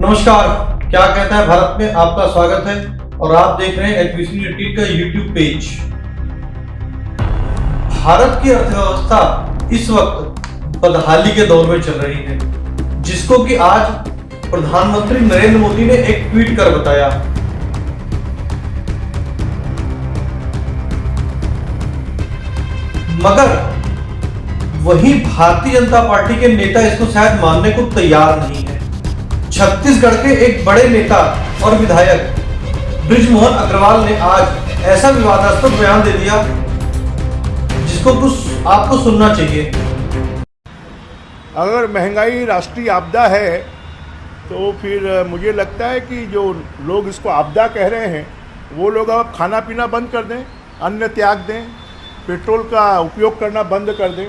नमस्कार, क्या कहता है भारत में आपका स्वागत है और आप देख रहे हैं एचबीसी न्यूज़ 18 का यूट्यूब पेज। भारत की अर्थव्यवस्था इस वक्त बदहाली के दौर में चल रही है, जिसको कि आज प्रधानमंत्री नरेंद्र मोदी ने एक ट्वीट कर बताया। मगर वही भारतीय जनता पार्टी के नेता इसको शायद मानने को तैयार नहीं है। छत्तीसगढ़ के एक बड़े नेता और विधायक बृजमोहन अग्रवाल ने आज ऐसा विवादास्पद बयान दे दिया जिसको कुछ आपको सुनना चाहिए। अगर महंगाई राष्ट्रीय आपदा है तो फिर मुझे लगता है कि जो लोग इसको आपदा कह रहे हैं वो लोग अब खाना पीना बंद कर दें, अन्न त्याग दें, पेट्रोल का उपयोग करना बंद कर दें।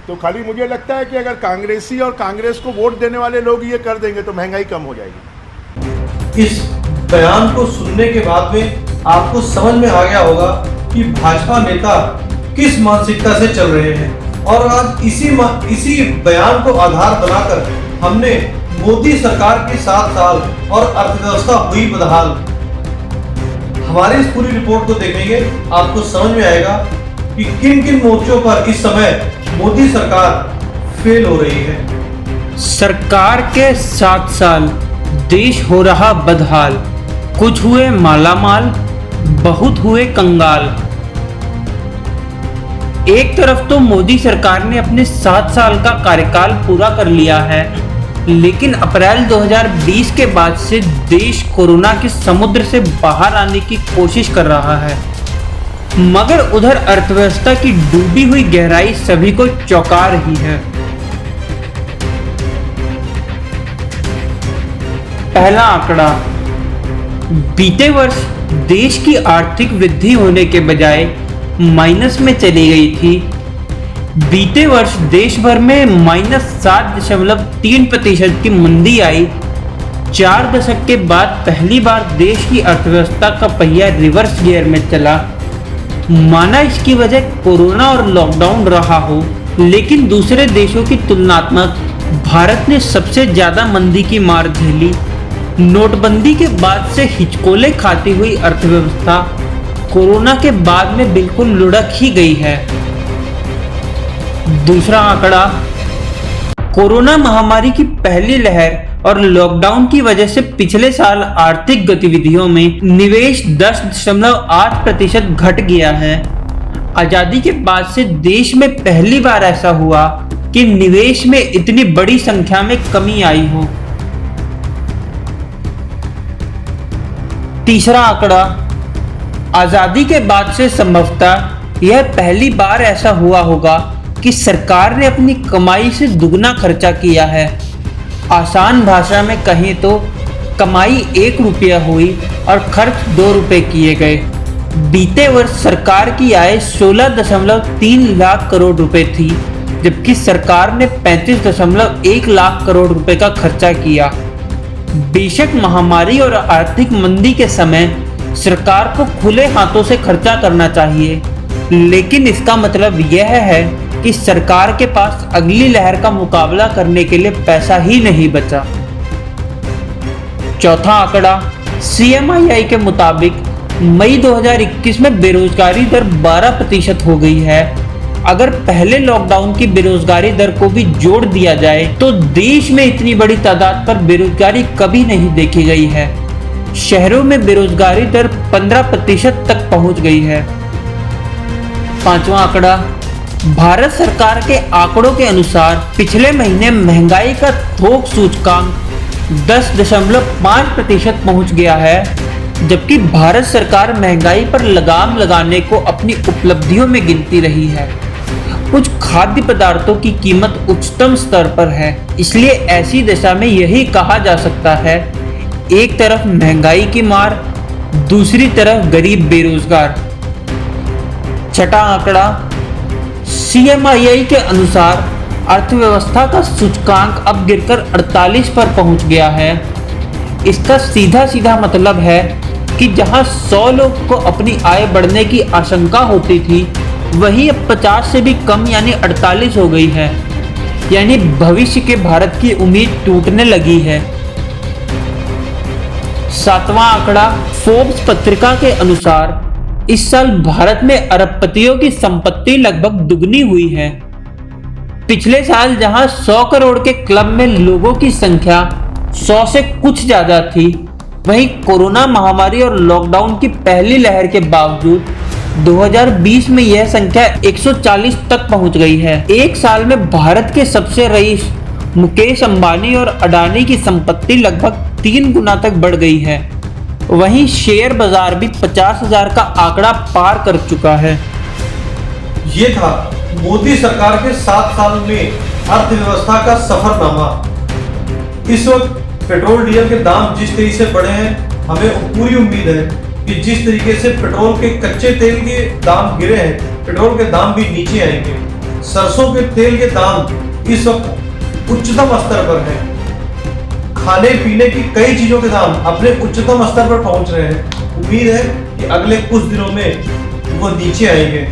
तो खाली मुझे लगता है कि अगर कांग्रेसी और कांग्रेस को वोट देने वाले लोग ये कर देंगे तो महंगाई कम हो जाएगी। इस बयान को सुनने के बाद में आपको समझ में आ गया होगा कि भाजपा नेता किस मानसिकता से चल रहे हैं और आज इसी बयान को आधार बनाकर हमने मोदी सरकार के 7 साल और अर्थव्यवस्था हुई बदहाल। हमारी इस पूरी रिपोर्ट को देखेंगे, आपको समझ में आएगा कि किन किन मोर्चों पर इस समय मोदी सरकार फेल हो रही है। सरकार के 7 साल, देश हो रहा बदहाल, कुछ हुए मालामाल, बहुत हुए कंगाल। एक तरफ तो मोदी सरकार ने अपने 7 साल का कार्यकाल पूरा कर लिया है, लेकिन अप्रैल 2020 के बाद से देश कोरोना के समुद्र से बाहर आने की कोशिश कर रहा है। मगर उधर अर्थव्यवस्था की डूबी हुई गहराई सभी को चौंका रही है। पहला आंकड़ा, बीते वर्ष देश की आर्थिक वृद्धि होने के बजाय माइनस में चली गई थी। बीते वर्ष देश भर में -7.3% की मंदी आई। 4 दशक के बाद पहली बार देश की अर्थव्यवस्था का पहिया रिवर्स गियर में चला। माना इसकी वजह कोरोना और लॉकडाउन रहा हो, लेकिन दूसरे देशों की तुलनात्मक भारत ने सबसे ज्यादा मंदी की मार झेली। नोटबंदी के बाद से हिचकोले खाती हुई अर्थव्यवस्था कोरोना के बाद में बिल्कुल लुढ़क ही गई है। दूसरा आंकड़ा, कोरोना महामारी की पहली लहर और लॉकडाउन की वजह से पिछले साल आर्थिक गतिविधियों में निवेश 10.8% घट गया है। आजादी के बाद से देश में पहली बार ऐसा हुआ कि निवेश में इतनी बड़ी संख्या में कमी आई हो। तीसरा आंकड़ा, आजादी के बाद से संभवतः यह पहली बार ऐसा हुआ होगा कि सरकार ने अपनी कमाई से दुगना खर्चा किया है। आसान भाषा में कहें तो कमाई 1 रुपया हुई और खर्च 2 रुपये किए गए। बीते वर्ष सरकार की आय 16.3 लाख करोड़ रुपए थी, जबकि सरकार ने 35.1 लाख करोड़ रुपए का खर्चा किया। बेशक महामारी और आर्थिक मंदी के समय सरकार को खुले हाथों से खर्चा करना चाहिए, लेकिन इसका मतलब यह है कि सरकार के पास अगली लहर का मुकाबला करने के लिए पैसा ही नहीं बचा। चौथा आंकड़ा, CMII के मुताबिक मई 2021 में बेरोजगारी दर 12% हो गई है। अगर पहले लॉकडाउन की बेरोजगारी दर को भी जोड़ दिया जाए तो देश में इतनी बड़ी तादाद पर बेरोजगारी कभी नहीं देखी गई है। शहरों में बेरोजगारी दर 15% तक पहुंच गई है। पांचवा आंकड़ा, भारत सरकार के आंकड़ों के अनुसार पिछले महीने महंगाई का थोक सूचकांक 10.5% पहुंच गया है, जबकि भारत सरकार महंगाई पर लगाम लगाने को अपनी उपलब्धियों में गिनती रही है। कुछ खाद्य पदार्थों की कीमत उच्चतम स्तर पर है, इसलिए ऐसी दशा में यही कहा जा सकता है, एक तरफ महंगाई की मार, दूसरी तरफ गरीब बेरोजगार। छठा आंकड़ा, CMII के अनुसार अर्थव्यवस्था का सूचकांक अब गिरकर 48 पर पहुंच गया है। इसका सीधा मतलब है कि जहां 100 लोग को अपनी आय बढ़ने की आशंका होती थी, वहीं अब 50 से भी कम यानी 48 हो गई है। यानी भविष्य के भारत की उम्मीद टूटने लगी है। सातवां आंकड़ा फोर्ब्स पत्रिका के अनुसार इस साल भारत में अरबपतियों की संपत्ति लगभग दुगनी हुई है। पिछले साल जहां 100 करोड़ के क्लब में लोगों की संख्या 100 से कुछ ज्यादा थी, वहीं कोरोना महामारी और लॉकडाउन की पहली लहर के बावजूद 2020 में यह संख्या 140 तक पहुंच गई है। एक साल में भारत के सबसे रईस मुकेश अंबानी और अडानी की संपत्ति लगभग 3 गुना तक बढ़ गई है। वहीं शेयर बाजार भी 50,000 का आंकड़ा पार कर चुका है। ये था मोदी सरकार के 7 साल में अर्थव्यवस्था का सफरनामा। इस वक्त पेट्रोल डीजल के दाम जिस तरीके से बढ़े हैं, हमें पूरी उम्मीद है कि जिस तरीके से पेट्रोल के कच्चे तेल के दाम गिरे हैं, पेट्रोल के दाम भी नीचे आएंगे। सरसों के तेल के दाम इस वक्त उच्चतम स्तर पर हैं। खाने पीने की कई चीजों के दाम अपने उच्चतम स्तर पर पहुंच रहे हैं। उम्मीद है कि अगले कुछ दिनों में वो नीचे आएंगे।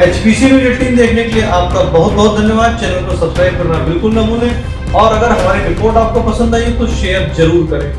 HPC न्यूज़ 18 देखने के लिए आपका बहुत बहुत धन्यवाद। चैनल को सब्सक्राइब करना बिल्कुल न भूलें और अगर हमारी रिपोर्ट आपको पसंद आई तो शेयर जरूर करें।